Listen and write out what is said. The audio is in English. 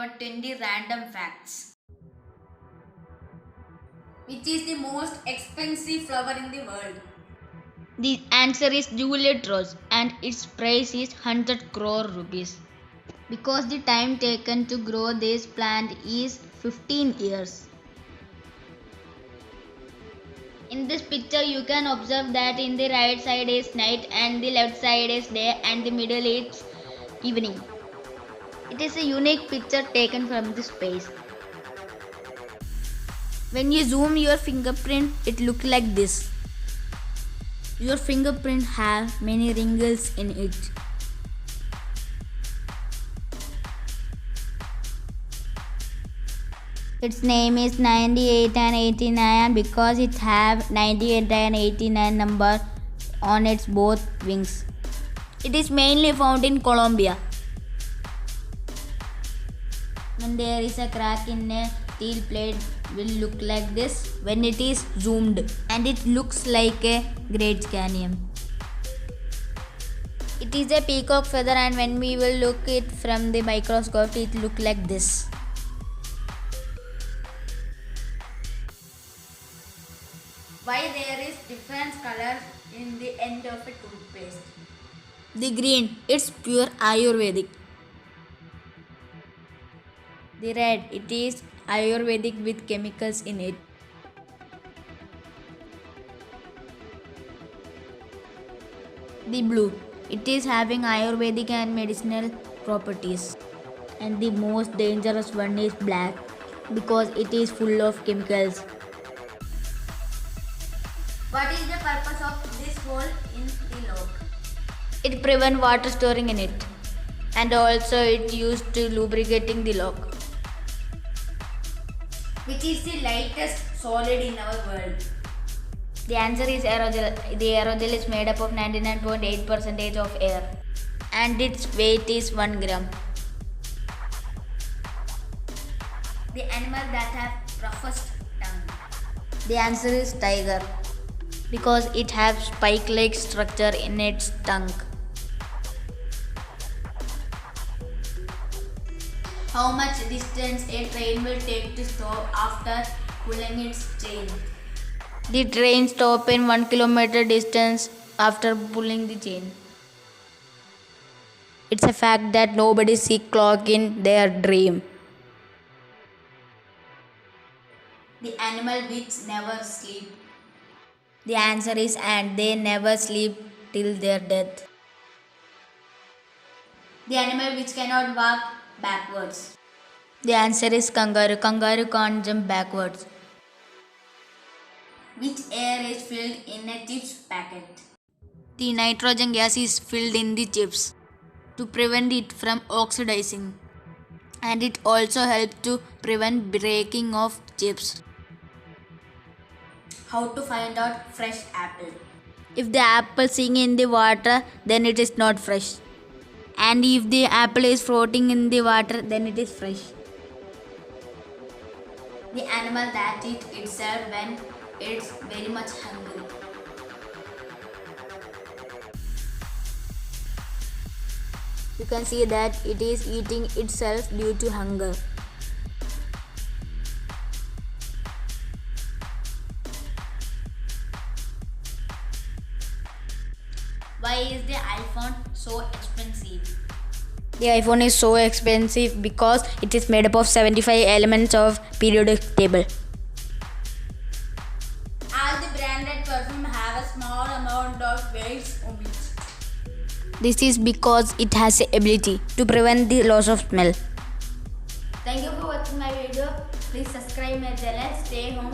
our 20 random facts. Which is the most expensive flower in the world? The answer is Juliet Rose and its price is 100 crore rupees. Because the time taken to grow this plant is 15 years. In this picture you can observe that in the right side is night and the left side is day and the middle is evening. It is a unique picture taken from the space. When you zoom your fingerprint, it looks like this. Your fingerprint have many wrinkles in it. Its name is 98 and 89 because it have 98 and 89 number on its both wings. It is mainly found in Colombia. When there is a crack in a steel plate will look like this when it is zoomed and it looks like a Great Canyon. It is a peacock feather and when we will look it from the microscope it look like this. Why there is different color in the end of a toothpaste? The green, it's pure Ayurvedic. The red, it is Ayurvedic with chemicals in it. The blue, it is having Ayurvedic and medicinal properties. And the most dangerous one is black because it is full of chemicals. What is the purpose of this hole in the lock? It prevents water storing in it. And also it used to lubricating the lock. Which is the lightest solid in our world? The answer is aerogel. The aerogel is made up of 99.8% of air and its weight is 1 gram. The animal that has roughest tongue? The answer is tiger because it has spike-like structure in its tongue. How much distance a train will take to stop after pulling its chain? The train stops in 1 kilometer distance after pulling the chain. It's a fact that nobody sees clock in their dream. The animal which never sleep? The answer is ant. They never sleep till their death. The animal which cannot walk backwards? The answer is kangaroo. Kangaroo can't jump backwards. Which air is filled in a chips packet? The nitrogen gas is filled in the chips to prevent it from oxidizing. And it also helps to prevent breaking of chips. How to find out fresh apple? If the apple sink in the water, then it is not fresh. And if the apple is floating in the water, then it is fresh. The animal that eats itself when it's very much hungry? You can see that it is eating itself due to hunger. Why is the iPhone so expensive? The iPhone is so expensive because it is made up of 75 elements of periodic table. All the branded perfume have a small amount of waste on it. This is because it has the ability to prevent the loss of smell. Thank you for watching my video. Please subscribe my channel. Stay home.